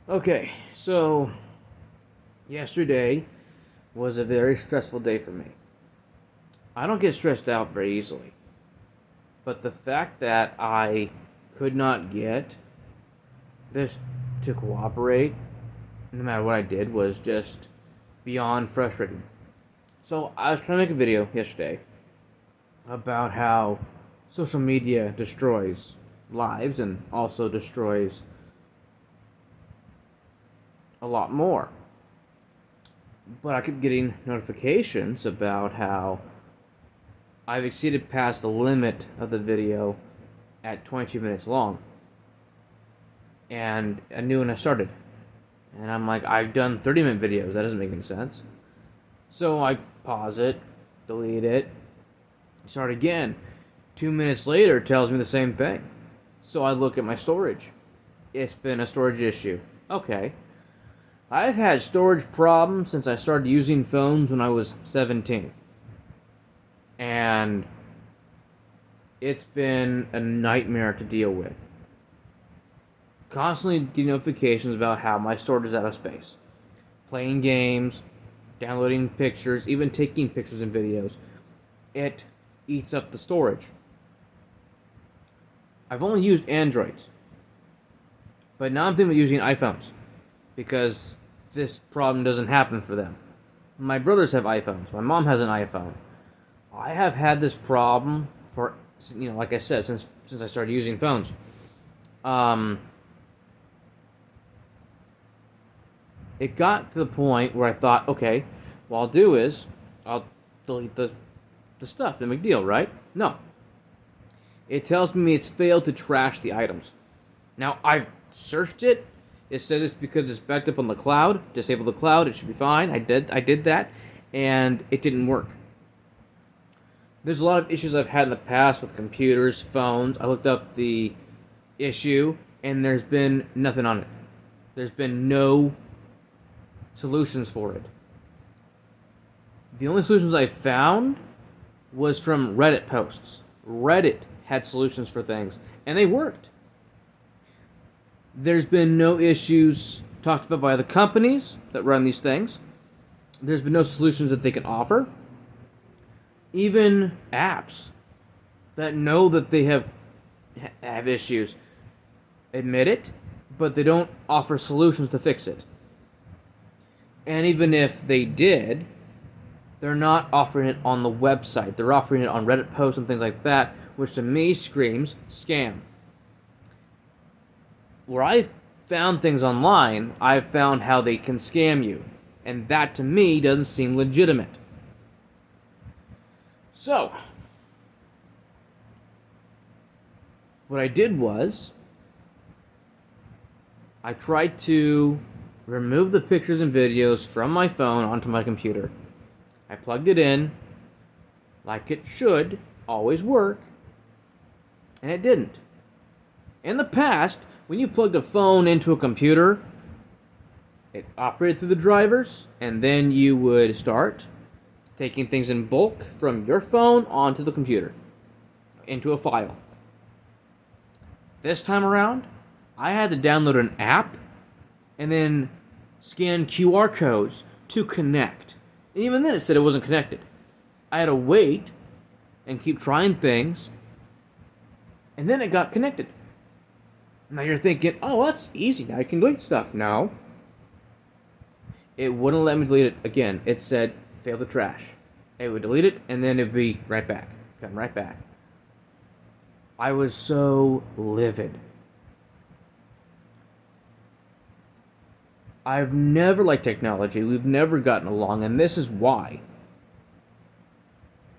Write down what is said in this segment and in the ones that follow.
Okay, so yesterday was a very stressful day for me. I don't get stressed out very easily, but the fact that I could not get this to cooperate, no matter what I did, was just beyond frustrating. So I was trying to make a video yesterday about how social media destroys lives and also destroys a lot more. But I kept getting notifications about how I've exceeded past the limit of the video at 22 minutes long. And a new one has started. And I'm like, I've done 30-minute videos. That doesn't make any sense. So I pause it, delete it, start again. 2 minutes later, it tells me the same thing. So I look at my storage. It's been a storage issue. Okay. I've had storage problems since I started using phones when I was 17. And it's been a nightmare to deal with. Constantly getting notifications about how my storage is out of space. Playing games, downloading pictures, even taking pictures and videos. It eats up the storage. I've only used Androids. But now I'm thinking of using iPhones. Because this problem doesn't happen for them. My brothers have iPhones. My mom has an iPhone. I have had this problem for, like I said, since I started using phones. It got to the point where I thought, okay, what I'll do is I'll delete the stuff. No big deal, right? No. It tells me it's failed to trash the items. Now I've searched it. It says it's because it's backed up on the cloud. Disable the cloud. It should be fine. I did that, and it didn't work. There's a lot of issues I've had in the past with computers, phones. I looked up the issue, and there's been nothing on it. There's been no solutions for it. The only solutions I found was from Reddit posts. Reddit had solutions for things, and they worked. There's been no issues talked about by the companies that run these things. There's been no solutions that they can offer. Even apps that know that they have issues admit it, but they don't offer solutions to fix it. And even if they did, they're not offering it on the website. They're offering it on Reddit posts and things like that, which to me screams scam. Where I've found things online, I've found how they can scam you. And that to me doesn't seem legitimate. So, what I did was, I tried to remove the pictures and videos from my phone onto my computer. I plugged it in, like it should always work, and it didn't. In the past, when you plugged a phone into a computer, it operated through the drivers, and then you would start taking things in bulk from your phone onto the computer, into a file. This time around, I had to download an app and then scan QR codes to connect. And even then it said it wasn't connected. I had to wait and keep trying things, and then it got connected. Now you're thinking, oh, that's easy, I can delete stuff. No. It wouldn't let me delete it again. It said, fail the trash. It would delete it, and then it'd be right back. Come right back. I was so livid. I've never liked technology. We've never gotten along, and this is why.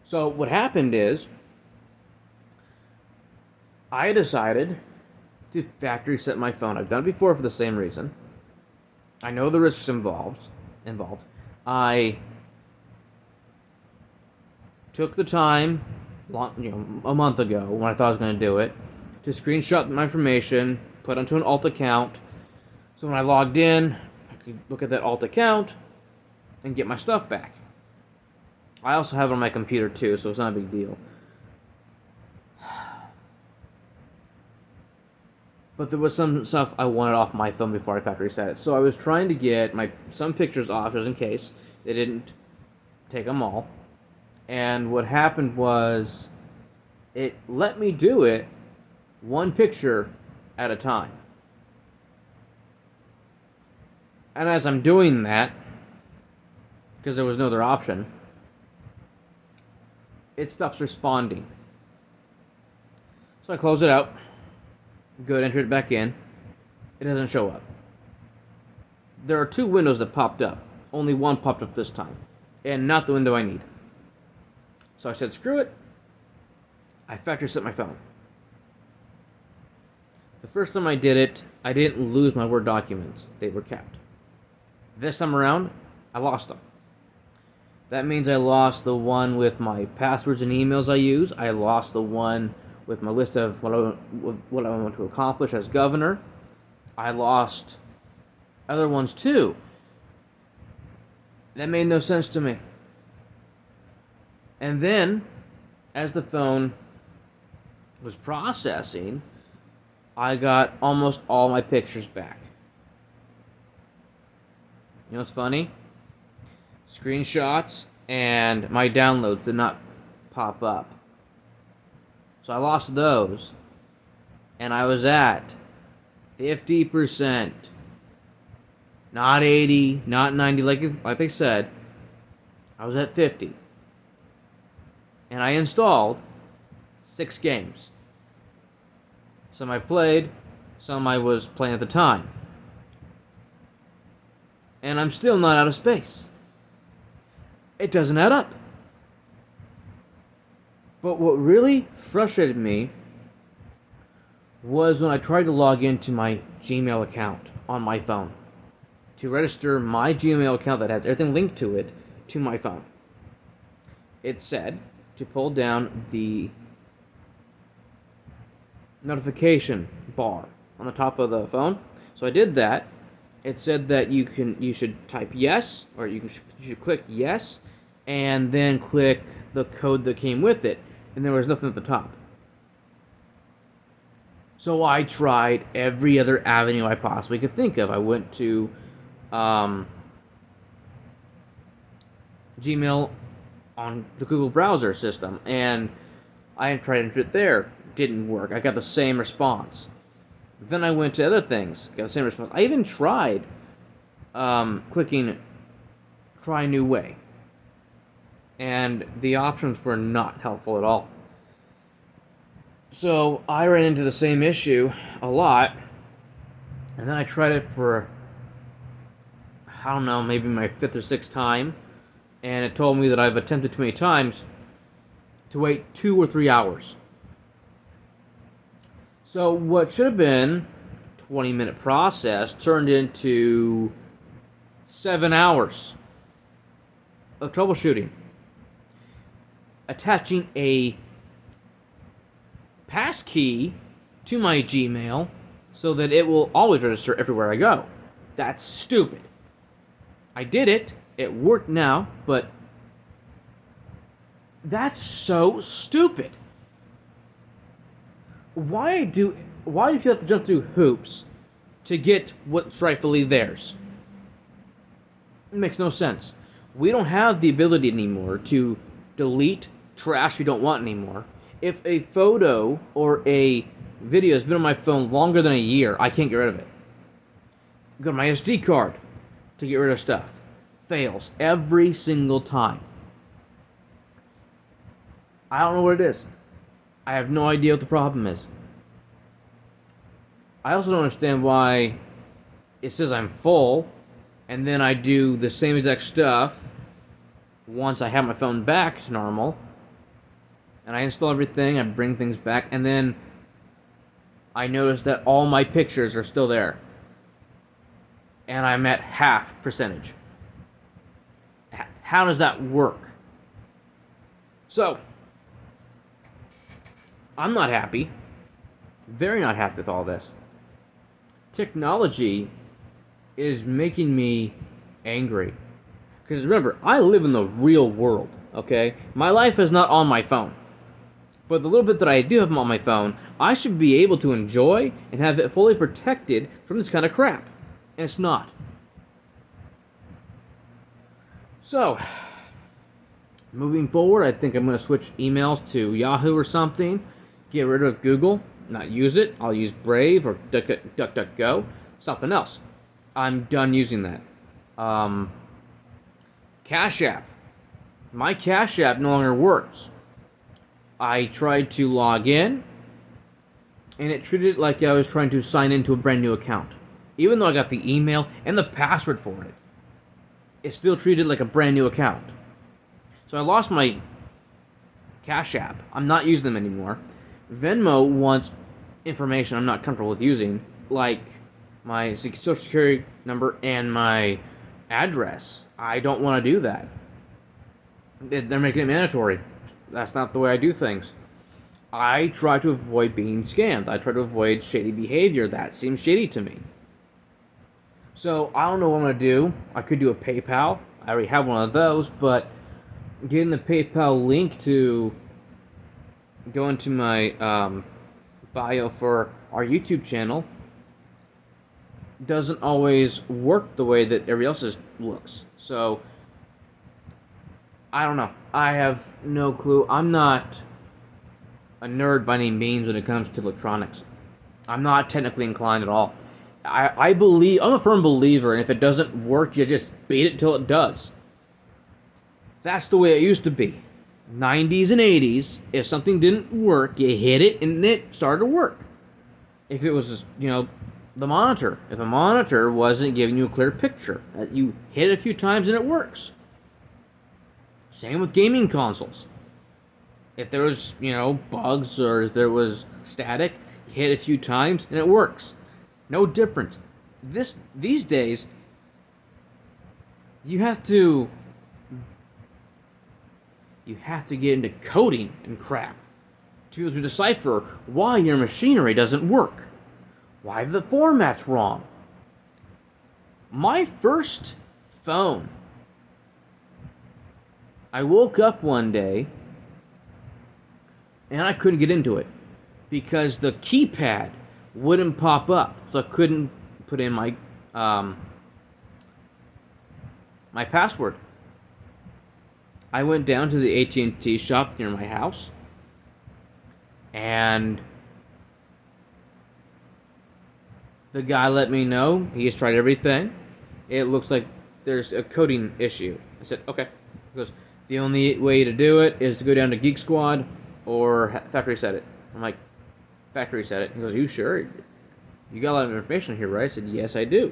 So what happened is, I decided to factory set my phone. I've done it before for the same reason. I know the risks involved. I took the time, a month ago when I thought I was going to do it, to screenshot my information, put onto an alt account. So when I logged in, I could look at that alt account and get my stuff back. I also have it on my computer too, so it's not a big deal. But there was some stuff I wanted off my phone before I factory reset it. So I was trying to get some pictures off just in case they didn't take them all. And what happened was it let me do it one picture at a time. And as I'm doing that, because there was no other option, it stops responding. So I close it out, go to enter it back in, it doesn't show up. There are two windows that popped up. Only one popped up this time, and not the window I need. So I said, screw it. I factory reset my phone. The first time I did it, I didn't lose my Word documents. They were kept. This time around, I lost them. That means I lost the one with my passwords and emails I use. I lost the one with my list of what I want to accomplish as governor. I lost other ones too. That made no sense to me. And then, as the phone was processing, I got almost all my pictures back. You know what's funny? Screenshots and my downloads did not pop up. So I lost those. And I was at 50%. Not 80, not 90, like I said. I was at 50. And I installed 6 games. Some I played, some I was playing at the time. And I'm still not out of space. It doesn't add up. But what really frustrated me was when I tried to log into my Gmail account on my phone to register my Gmail account that has everything linked to it to my phone. It said to pull down the notification bar on the top of the phone. So I did that. It said that you should type yes, or you should click yes, and then click the code that came with it, and there was nothing at the top. So I tried every other avenue I possibly could think of. I went to Gmail on the Google browser system, and I tried to enter it there. Didn't work. I got the same response. Then I went to other things. Got the same response. I even tried clicking Try New Way. And the options were not helpful at all. So I ran into the same issue a lot. And then I tried it for, I don't know, maybe my 5th or 6th time. And it told me that I've attempted too many times to wait 2 or 3 hours. So what should have been a 20-minute process turned into 7 hours of troubleshooting. Attaching a passkey to my Gmail so that it will always register everywhere I go. That's stupid. I did it. It worked now, but that's so stupid. Why do people have to jump through hoops to get what's rightfully theirs? It makes no sense. We don't have the ability anymore to delete trash we don't want anymore. If a photo or a video has been on my phone longer than a year, I can't get rid of it. Go to my SD card to get rid of stuff. Fails every single time. I don't know what it is. I have no idea what the problem is. I also don't understand why it says I'm full, and then I do the same exact stuff once I have my phone back to normal, and I install everything, I bring things back, and then I notice that all my pictures are still there. And I'm at half percentage. How does that work? So, I'm not happy. Very not happy with all this. Technology is making me angry. Because remember, I live in the real world, okay? My life is not on my phone. But the little bit that I do have on my phone, I should be able to enjoy and have it fully protected from this kind of crap. And it's not. So, moving forward, I think I'm going to switch emails to Yahoo or something. Get rid of Google. Not use it. I'll use Brave or DuckDuckGo. Something else. I'm done using that. Cash App. My Cash App no longer works. I tried to log in, and it treated it like I was trying to sign into a brand new account. Even though I got the email and the password for it, it's still treated like a brand new account. So I lost my Cash App. I'm not using them anymore. Venmo wants information I'm not comfortable with using, like my social security number and my address. I don't want to do that. They're making it mandatory. That's not the way I do things. I try to avoid being scammed. I try to avoid shady behavior. That seems shady to me. So I don't know what I'm going to do. I could do a PayPal. I already have one of those, but getting the PayPal link to go into my bio for our YouTube channel doesn't always work the way that everybody else's looks. So I don't know. I have no clue. I'm not a nerd by any means when it comes to electronics. I'm not technically inclined at all. I'm a firm believer, and if it doesn't work, you just beat it till it does. That's the way it used to be. 90s and 80s, if something didn't work, you hit it and it started to work. If it was, the monitor. If a monitor wasn't giving you a clear picture, you hit it a few times and it works. Same with gaming consoles. If there was, bugs or if there was static, hit a few times and it works. No difference. These days, you have to get into coding and crap to decipher why your machinery doesn't work, why the format's wrong. My first phone, I woke up one day and I couldn't get into it because the keypad wouldn't pop up, so I couldn't put in my my password. I went down to the AT&T shop near my house, and the guy let me know he has tried everything. It looks like there's a coding issue. I said, okay. He goes, the only way to do it is to go down to Geek Squad or Factory Set It. I'm like, Factory Set It. He goes, are you sure? You got a lot of information here, right? I said, yes, I do.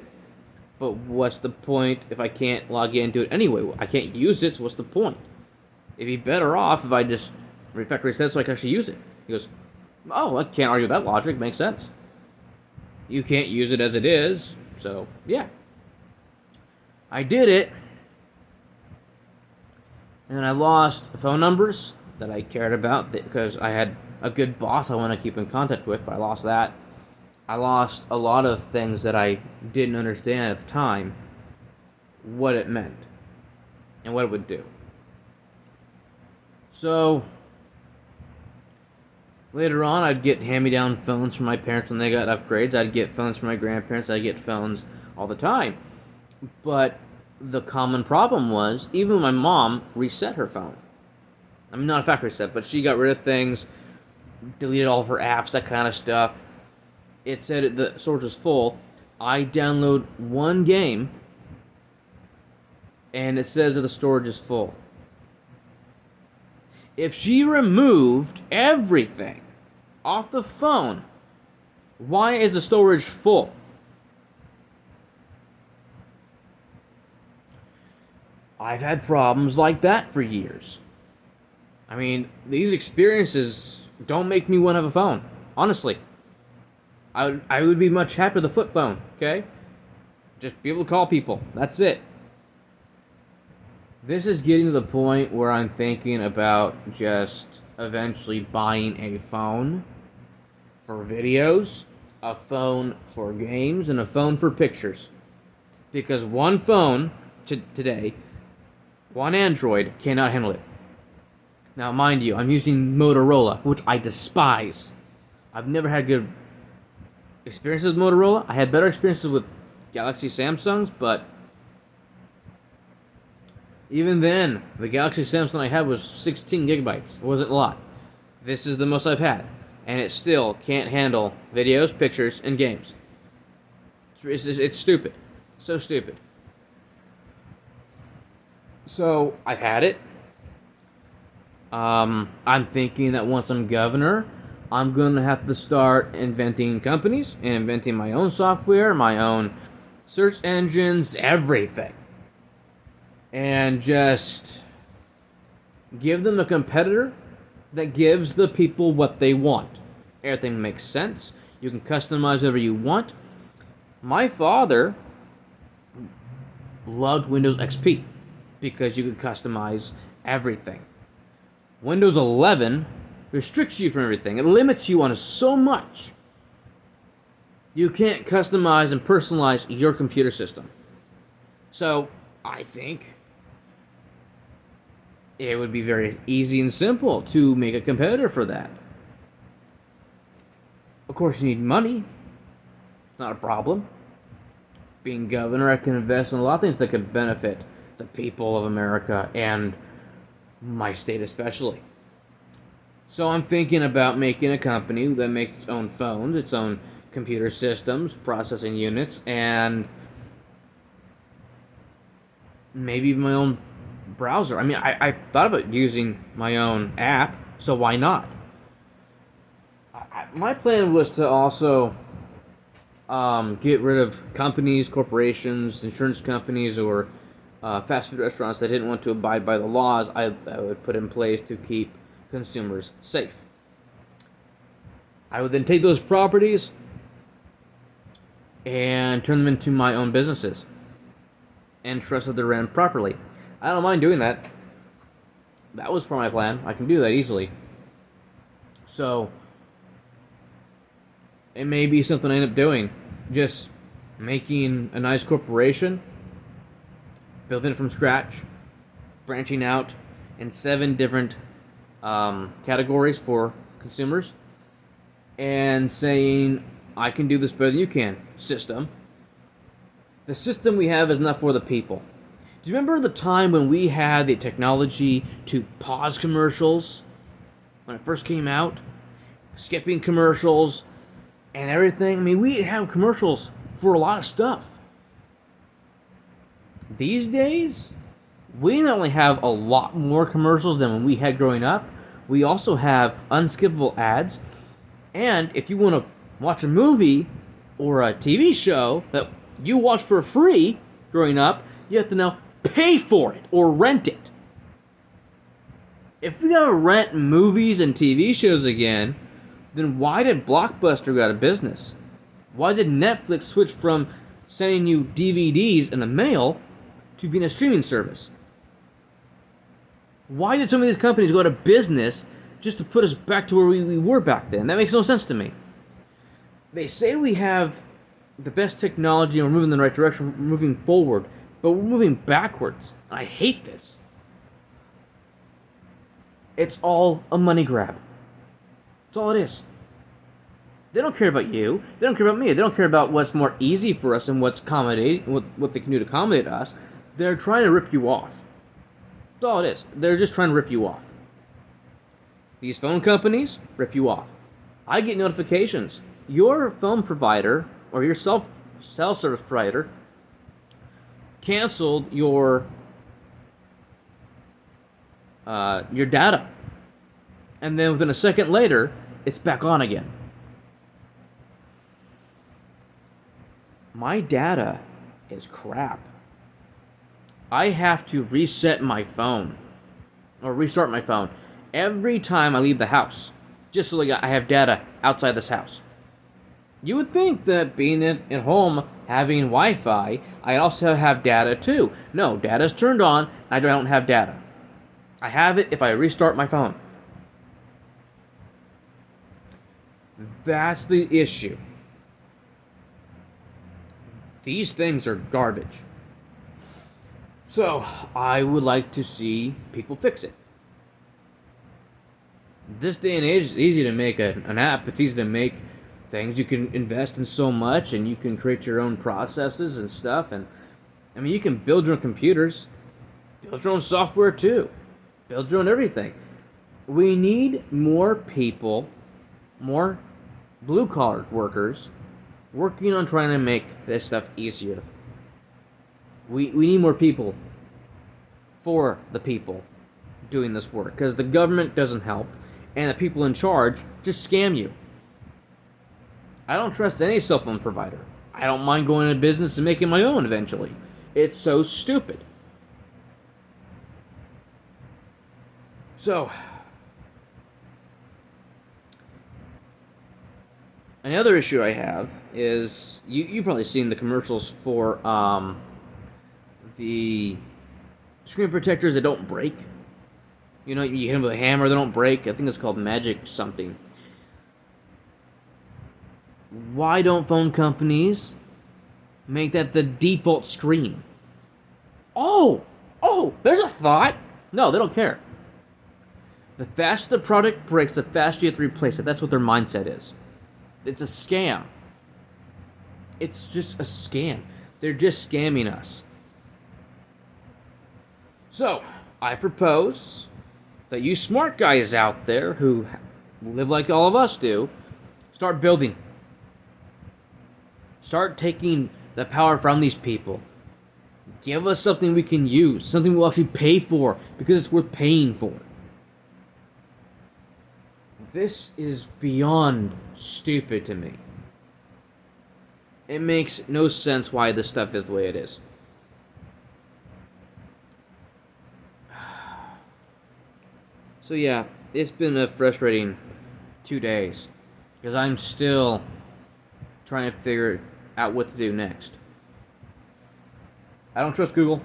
But what's the point if I can't log into it anyway? I can't use it, so what's the point? It'd be better off if I just refactory set it so I can actually use it. He goes, oh, I can't argue that logic. Makes sense. You can't use it as it is, so yeah. I did it, and then I lost phone numbers that I cared about because I had a good boss I want to keep in contact with, but I lost that. I lost a lot of things that I didn't understand at the time, what it meant, and what it would do. So, later on, I'd get hand-me-down phones from my parents when they got upgrades. I'd get phones from my grandparents. I'd get phones all the time. But the common problem was, even my mom reset her phone. I mean, not a factory reset, but she got rid of things, deleted all of her apps, that kind of stuff. It said the storage was full. I download one game, and it says that the storage is full. If she removed everything off the phone, why is the storage full? I've had problems like that for years. I mean, these experiences don't make me want to have a phone. Honestly. I would be much happier with a flip phone, okay? Just be able to call people. That's it. This is getting to the point where I'm thinking about just eventually buying a phone for videos, a phone for games, and a phone for pictures. Because one phone today, one Android, cannot handle it. Now, mind you, I'm using Motorola, which I despise. I've never had good experiences with Motorola. I had better experiences with Galaxy Samsungs, but even then, the Galaxy Samsung I had was 16 gigabytes. It wasn't a lot. This is the most I've had, and it still can't handle videos, pictures, and games. It's stupid. So stupid. So, I've had it. I'm thinking that once I'm governor, I'm going to have to start inventing companies and inventing my own software, my own search engines, everything. And just give them a competitor that gives the people what they want. Everything makes sense. You can customize whatever you want. My father loved Windows XP because you could customize everything. Windows 11 restricts you from everything. It limits you on so much. You can't customize and personalize your computer system. So, I think it would be very easy and simple to make a competitor for that. Of course, you need money. It's not a problem. Being governor, I can invest in a lot of things that could benefit the people of America and my state especially. So I'm thinking about making a company that makes its own phones, its own computer systems, processing units, and maybe even my own browser. I mean, I thought about using my own app, so why not? My plan was to also get rid of companies, corporations, insurance companies, or fast food restaurants that didn't want to abide by the laws I would put in place to keep consumers safe. I would then take those properties and turn them into my own businesses and trust that they're ran properly. I don't mind doing that. That was part of my plan. I can do that easily. So, it may be something I end up doing. Just making a nice corporation, building it from scratch, branching out in 7 different categories for consumers, and saying, I can do this better than you can, system. The system we have is not for the people. Do you remember the time when we had the technology to pause commercials when it first came out? Skipping commercials and everything. I mean, we have commercials for a lot of stuff. These days, we not only have a lot more commercials than when we had growing up, we also have unskippable ads. And if you want to watch a movie or a TV show that you watched for free growing up, you have to now pay for it or rent it. If we gotta rent movies and TV shows again, then why did Blockbuster go out of business? Why did Netflix switch from sending you DVDs in the mail to being a streaming service? Why did some of these companies go out of business just to put us back to where we were back then? That makes no sense to me. They say we have the best technology and we're moving in the right direction, we're moving forward, but we're moving backwards. I hate this. It's all a money grab. That's all it is. They don't care about you. They don't care about me. They don't care about what's more easy for us and what's what they can do to accommodate us. They're trying to rip you off. That's all it is. They're just trying to rip you off. These phone companies rip you off. I get notifications. Your phone provider or your cell service provider canceled your data, and then within a second later, it's back on again. My data is crap. I have to reset my phone or restart my phone every time I leave the house, just so I have data outside this house. You would think that being at home, having Wi-Fi, I also have data too. No, data's turned on, I don't have data. I have it if I restart my phone. That's the issue. These things are garbage. So, I would like to see people fix it. This day and age, it's easy to make an app. It's easy to make things. You can invest in so much, and you can create your own processes and stuff. And I mean, you can build your own computers, build your own software too, build your own everything. We need more people, more blue collar workers, working on trying to make this stuff easier. We need more people for the people doing this work, because the government doesn't help, and the people in charge just scam you. I don't trust any cell phone provider. I don't mind going into business and making my own eventually. It's so stupid. So, another issue I have is you've probably seen the commercials for the screen protectors that don't break. You know, you hit them with a hammer, they don't break. I think it's called Magic something. Why don't phone companies make that the default screen? Oh, there's a thought. No, they don't care. The faster the product breaks, the faster you have to replace it. That's what their mindset is. It's a scam. It's just a scam. They're just scamming us. So, I propose that you smart guys out there who live like all of us do, start building. Start taking the power from these people. Give us something we can use, something we'll actually pay for, because it's worth paying for. This is beyond stupid to me. It makes no sense why this stuff is the way it is. So yeah, it's been a frustrating 2 days, because I'm still trying to figure out what to do next. I don't trust Google.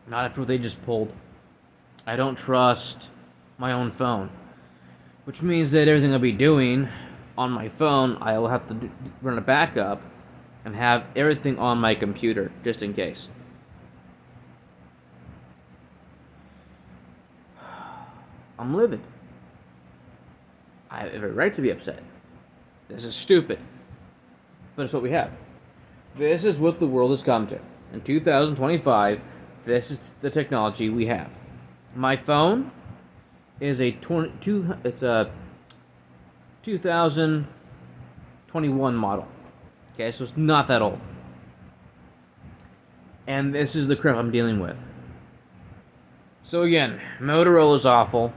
Not after what they just pulled. I don't trust my own phone. Which means that everything I'll be doing on my phone, I will have to run a backup and have everything on my computer, just in case. I'm livid. I have every right to be upset. This is stupid. But it's what we have. This is what the world has come to. In 2025, this is the technology we have. My phone is a 2021 model. Okay, so it's not that old. And this is the crap I'm dealing with. So again, Motorola's awful.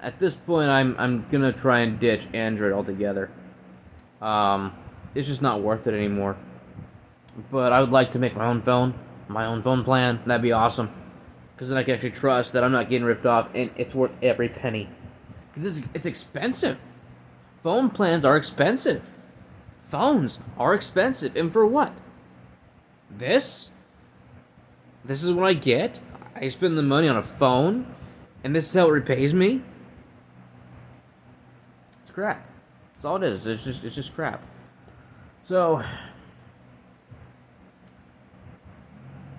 At this point, I'm gonna try and ditch Android altogether. It's just not worth it anymore. But I would like to make my own phone plan. That'd be awesome, because then I can actually trust that I'm not getting ripped off, and it's worth every penny. Because it's expensive. Phone plans are expensive. Phones are expensive, and for what? This is what I get. I spend the money on a phone, and this is how it repays me. It's crap. That's all it is. It's just crap. So,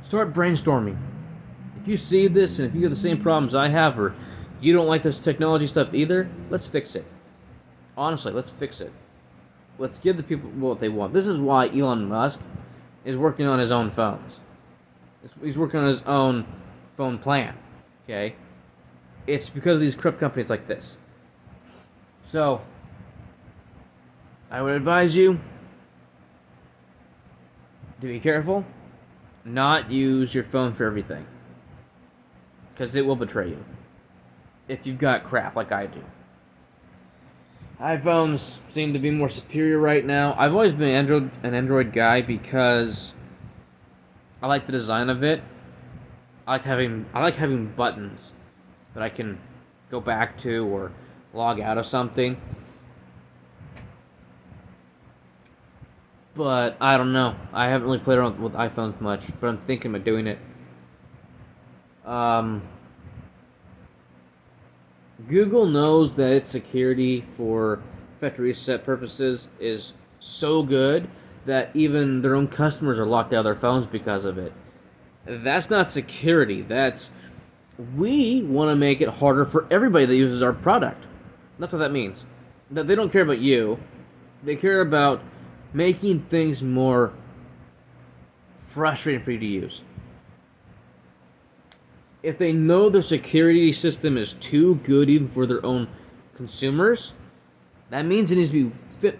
start brainstorming. If you see this, and if you have the same problems I have, or you don't like this technology stuff either, let's fix it. Honestly, let's fix it. Let's give the people what they want. This is why Elon Musk is working on his own phones. He's working on his own phone plan. Okay? It's because of these corrupt companies like this. So, I would advise you to be careful. Not use your phone for everything, because it will betray you if you've got crap like I do. iPhones seem to be more superior right now. I've always been an Android guy because I like the design of it. I like having buttons that I can go back to or log out of something. But I don't know. I haven't really played around with iPhones much, but I'm thinking of doing it. Google knows that its security for factory reset purposes is so good that even their own customers are locked out of their phones because of it. That's not security. We want to make it harder for everybody that uses our product. That's what that means. That they don't care about you. They care about making things more frustrating for you to use. If they know their security system is too good even for their own consumers, that means it needs to be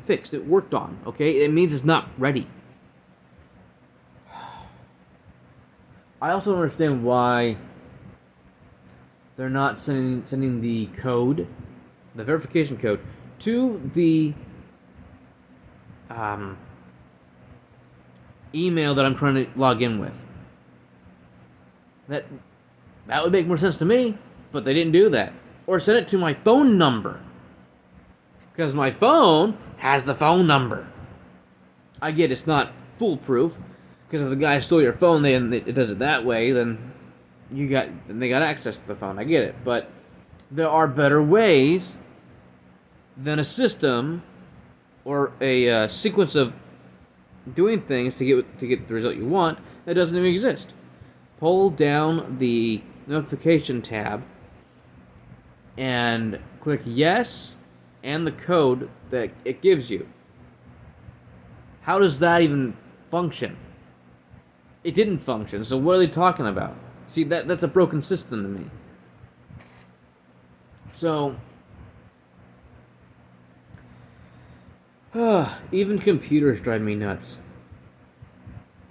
fixed, it worked on, okay? It means it's not ready. I also don't understand why they're not sending the code, the verification code, to the email that I'm trying to log in with. That would make more sense to me, but they didn't do that. Or send it to my phone number, because my phone has the phone number. I get it's not foolproof, because if the guy stole your phone and it does it that way, then they got access to the phone. I get it, but there are better ways than a system or a sequence of doing things to get the result you want that doesn't even exist. Pull down the notification tab and click yes and the code that it gives you. How does that even function? It didn't function, so what are they talking about? See, that's a broken system to me. So, even computers drive me nuts.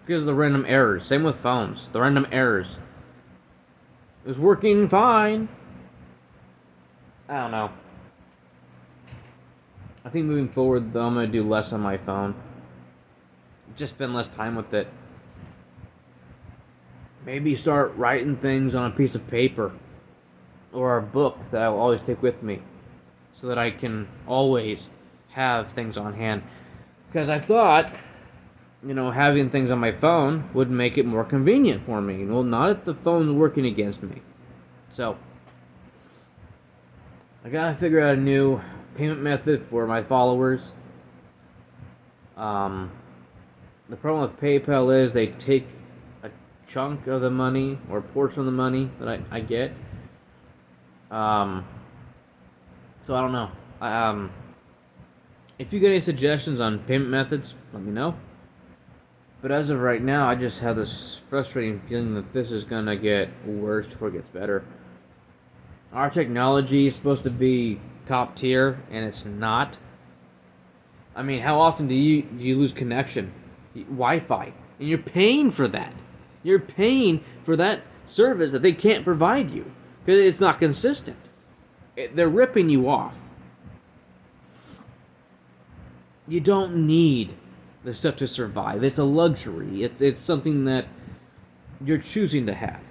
Because of the random errors. Same with phones. The random errors. It was working fine. I don't know. I think moving forward, though, I'm going to do less on my phone. Just spend less time with it. Maybe start writing things on a piece of paper. Or a book that I'll always take with me. So that I can always have things on hand. Because I thought, having things on my phone would make it more convenient for me. Well, not if the phone's working against me. So, I gotta figure out a new payment method for my followers. The problem with PayPal is they take a chunk of the money, or a portion of the money that I get. So I don't know. If you get any suggestions on payment methods, let me know. But as of right now, I just have this frustrating feeling that this is gonna get worse before it gets better. Our technology is supposed to be top tier, and it's not. I mean, how often do you lose connection? Wi-Fi. And you're paying for that. You're paying for that service that they can't provide you. Because it's not consistent. They're ripping you off. You don't need the stuff to survive. It's a luxury. It's something that you're choosing to have.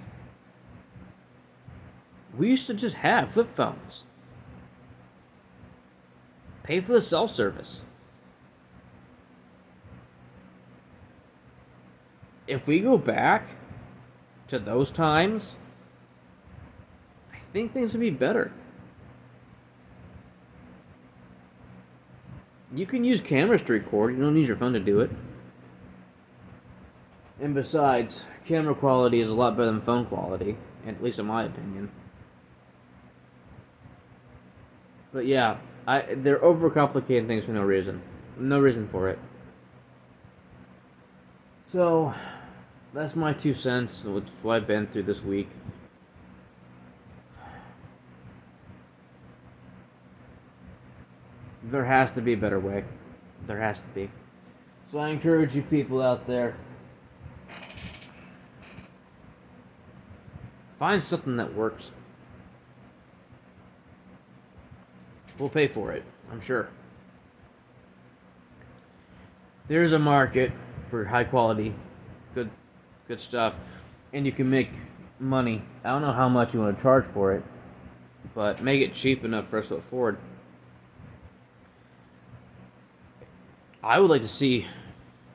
We used to just have flip phones. Pay for the cell service. If we go back to those times, I think things would be better. You can use cameras to record. You don't need your phone to do it. And besides, camera quality is a lot better than phone quality, at least in my opinion. But yeah, they're overcomplicating things for no reason. No reason for it. So, that's my 2 cents, which is what I've been through this week. There has to be a better way. There has to be. So I encourage you people out there, find something that works. We'll pay for it, I'm sure. There's a market for high quality, good stuff, and you can make money. I don't know how much you want to charge for it, but make it cheap enough for us to afford. I would like to see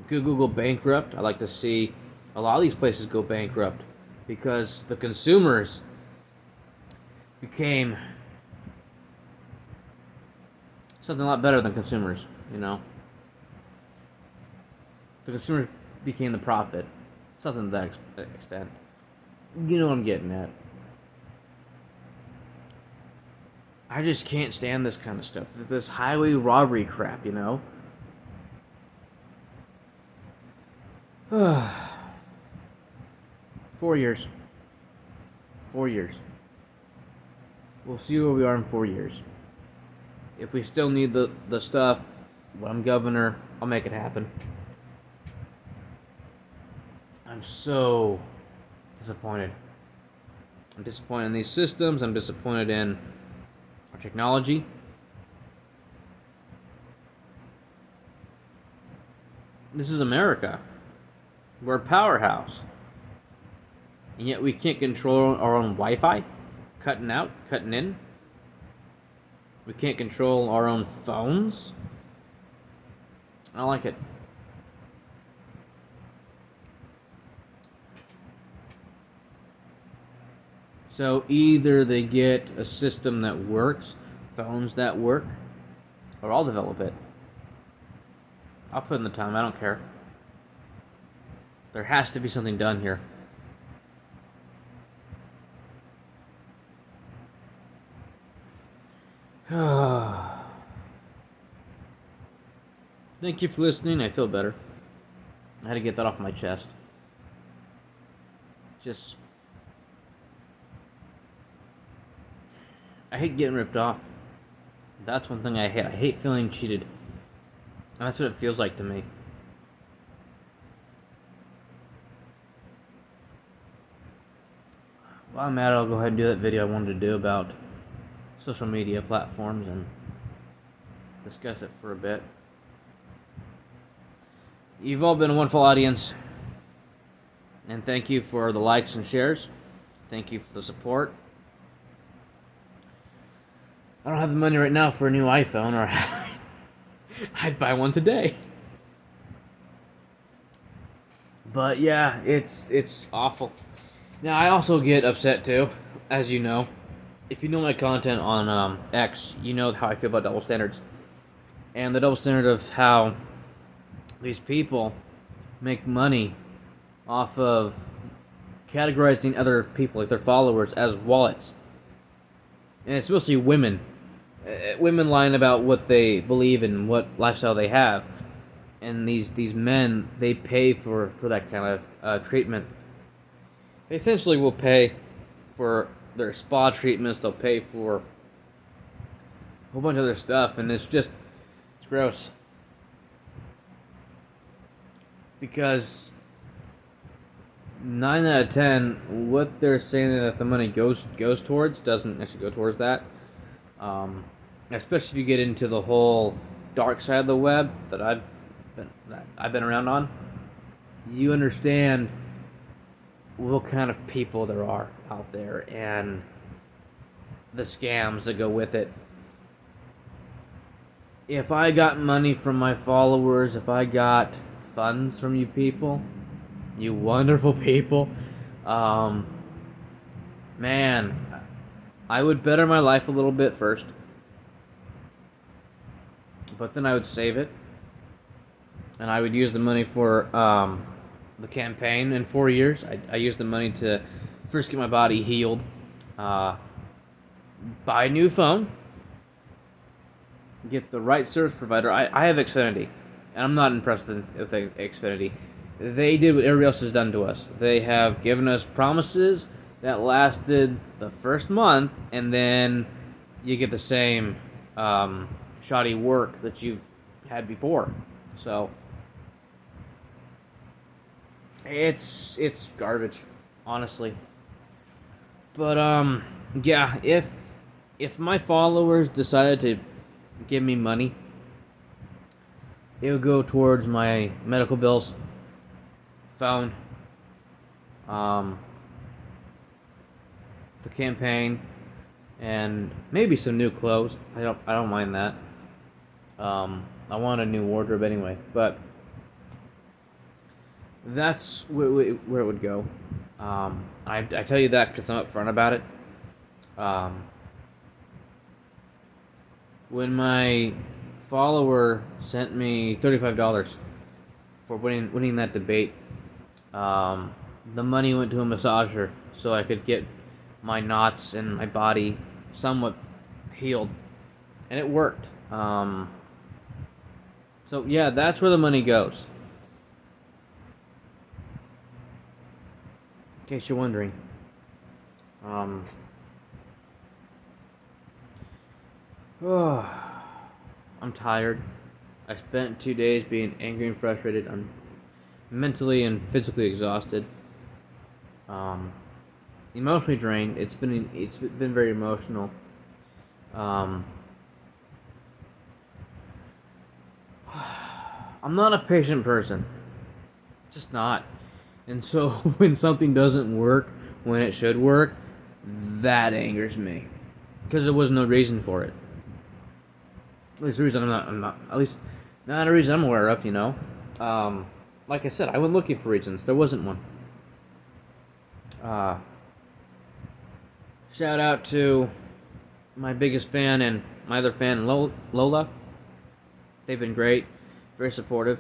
Google go bankrupt. I'd like to see a lot of these places go bankrupt because the consumers became something a lot better than consumers, The consumer became the profit. Something to that extent. You know what I'm getting at. I just can't stand this kind of stuff. This highway robbery crap, you know? 4 years. 4 years. We'll see where we are in 4 years. If we still need the stuff when I'm governor, I'll make it happen. I'm so disappointed. I'm disappointed in these systems. I'm disappointed in our technology. This is America. We're a powerhouse. And yet we can't control our own Wi-Fi. Cutting out, cutting in. We can't control our own phones. I don't like it. So either they get a system that works, phones that work, or I'll develop it. I'll put in the time, I don't care. There has to be something done here. Thank you for listening. I feel better. I had to get that off my chest. I hate getting ripped off. That's one thing I hate. I hate feeling cheated. And that's what it feels like to me. While I'm at it, I'll go ahead and do that video I wanted to do about social media platforms and discuss it for a bit. You've all been a wonderful audience. And thank you for the likes and shares. Thank you for the support. I don't have the money right now for a new iPhone, or I'd buy one today. But yeah, it's awful. Now I also get upset too, as you know. If you know my content on X, you know how I feel about double standards. And the double standard of how these people make money off of categorizing other people, like their followers, as wallets. And it's mostly women. Women lying about what they believe and what lifestyle they have. And these men, they pay for that kind of treatment. They essentially will pay for their spa treatments. They'll pay for a whole bunch of other stuff. And it's gross. Because 9 out of 10, what they're saying that the money goes towards doesn't actually go towards that. Especially if you get into the whole dark side of the web that I've been around on, you understand what kind of people there are out there and the scams that go with it. If I got money from my followers, if I got funds from you people, you wonderful people, man, I would better my life a little bit first, but then I would save it, and I would use the money for the campaign in 4 years. I used the money to first get my body healed, buy a new phone, get the right service provider. I have Xfinity, and I'm not impressed with Xfinity. They did what everybody else has done to us. They have given us promises that lasted the first month, and then you get the same shoddy work that you had before. So it's garbage, honestly. But yeah, if my followers decided to give me money, it would go towards my medical bills, phone, the campaign, and maybe some new clothes. I don't mind that. I want a new wardrobe anyway, but that's where it would go. I tell you that because I'm upfront about it. When my follower sent me $35 for winning that debate, the money went to a massager so I could get my knots in my body somewhat healed, and it worked. So yeah, that's where the money goes. In case you're wondering. Oh, I'm tired. I spent 2 days being angry and frustrated. I'm mentally and physically exhausted. Um, Emotionally drained. It's been very emotional. Um, I'm not a patient person, just not. And so when something doesn't work when it should work, that angers me because there was no reason for it. At least the reason I'm not. At least not a reason I'm aware of. Um, like I said, I went looking for reasons. There wasn't one. Uh, Shout out to my biggest fan and my other fan, Lola. They've been great, very supportive.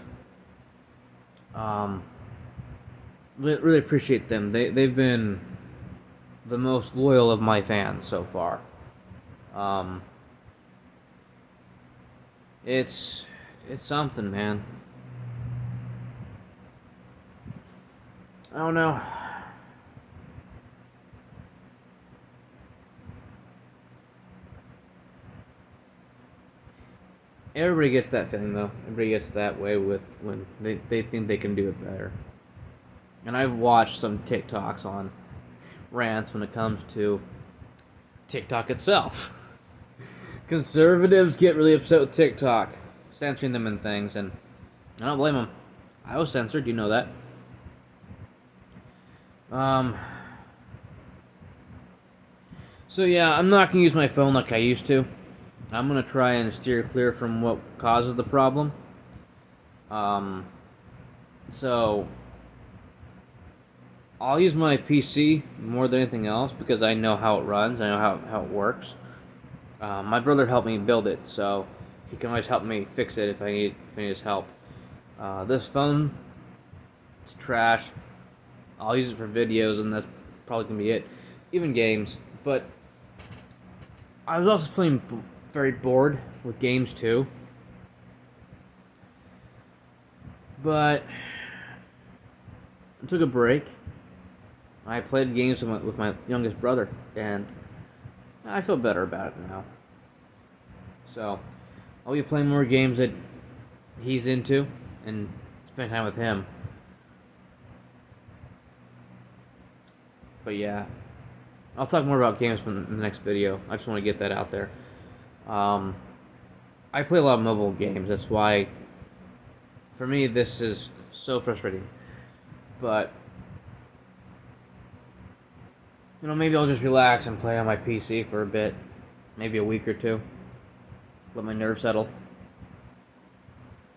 Um, really appreciate them. They've been the most loyal of my fans so far. Um, it's something, man. I don't know. Everybody gets that feeling though. Everybody gets that way with when they think they can do it better. And I've watched some TikToks on rants when it comes to TikTok itself. Conservatives get really upset with TikTok, censoring them and things, and I don't blame them. I was censored, you know that. Um. So yeah, I'm not gonna use my phone like I used to. I'm gonna try and steer clear from what causes the problem. Um. So I'll use my PC more than anything else because I know how it runs. I know how it works. My brother helped me build it, so he can always help me fix it if I need his help. This phone, it's trash. I'll use it for videos, and that's probably gonna be it. Even games, but I was also feeling very bored with games too. But I took a break. I played games with my youngest brother, and I feel better about it now. So I'll be playing more games that he's into and spend time with him. But yeah, I'll talk more about games in the next video. I just want to get that out there. Um, I play a lot of mobile games. That's why, for me, this is so frustrating. But maybe I'll just relax and play on my PC for a bit, maybe a week or two. Let my nerves settle,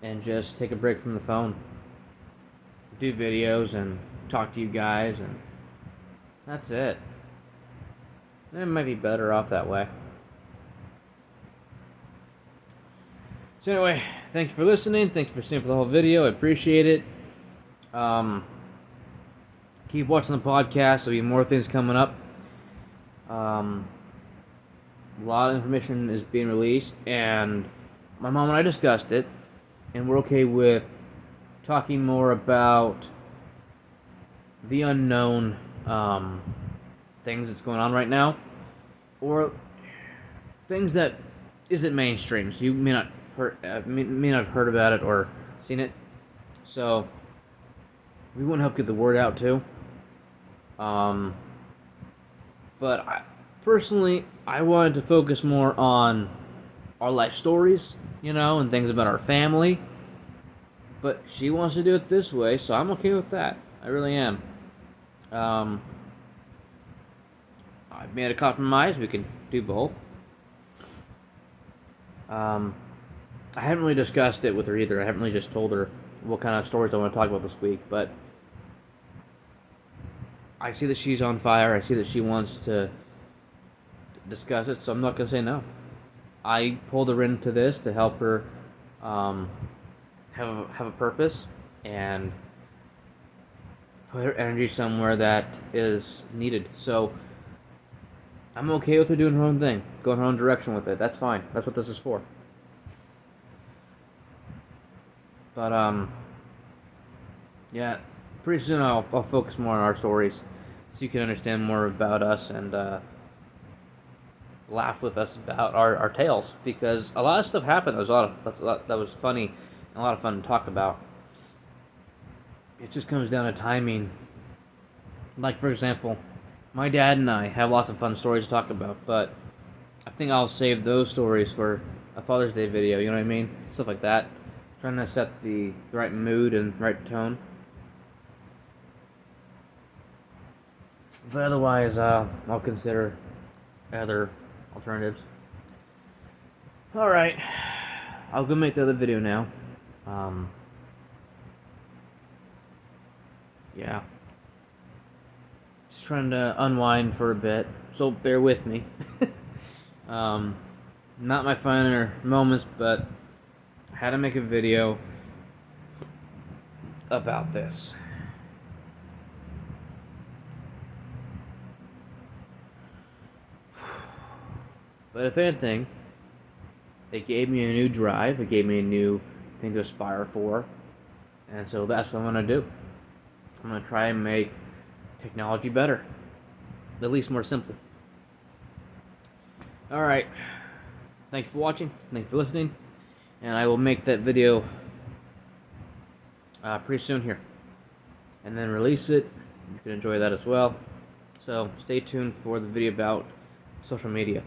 and just take a break from the phone. Do videos and talk to you guys, and that's it. It might be better off that way. So anyway, thank you for listening. Thank you for staying for the whole video. I appreciate it. Keep watching the podcast. There'll be more things coming up. A lot of information is being released, and my mom and I discussed it, and we're okay with talking more about the unknown things that's going on right now, or things that isn't mainstream. So you may not have heard about it or seen it. So we want to help get the word out too. But personally, I wanted to focus more on our life stories, and things about our family. But she wants to do it this way, so I'm okay with that. I really am. I've made a compromise. We can do both. I haven't really discussed it with her either. I haven't really just told her what kind of stories I want to talk about this week, but I see that she's on fire. I see that she wants to discuss it, so I'm not going to say no. I pulled her into this to help her have a purpose and put her energy somewhere that is needed. So I'm okay with her doing her own thing, going her own direction with it. That's fine. That's what this is for. But yeah, pretty soon I'll focus more on our stories, so you can understand more about us and laugh with us about our tales, because a lot of stuff happened. That was funny and a lot of fun to talk about. It just comes down to timing. Like, for example, my dad and I have lots of fun stories to talk about, but I think I'll save those stories for a Father's Day video, you know what I mean? Stuff like that. Trying to set the right mood and right tone. But otherwise, I'll consider other alternatives. Alright, I'll go make the other video now. Yeah. Just trying to unwind for a bit, so bear with me. Not my finer moments, but I had to make a video about this. But if anything, it gave me a new drive, it gave me a new thing to aspire for, and so that's what I'm going to do. I'm going to try and make technology better, at least more simple. Alright, thank you for watching, thank you for listening, and I will make that video pretty soon here, and then release it. You can enjoy that as well, so stay tuned for the video about social media.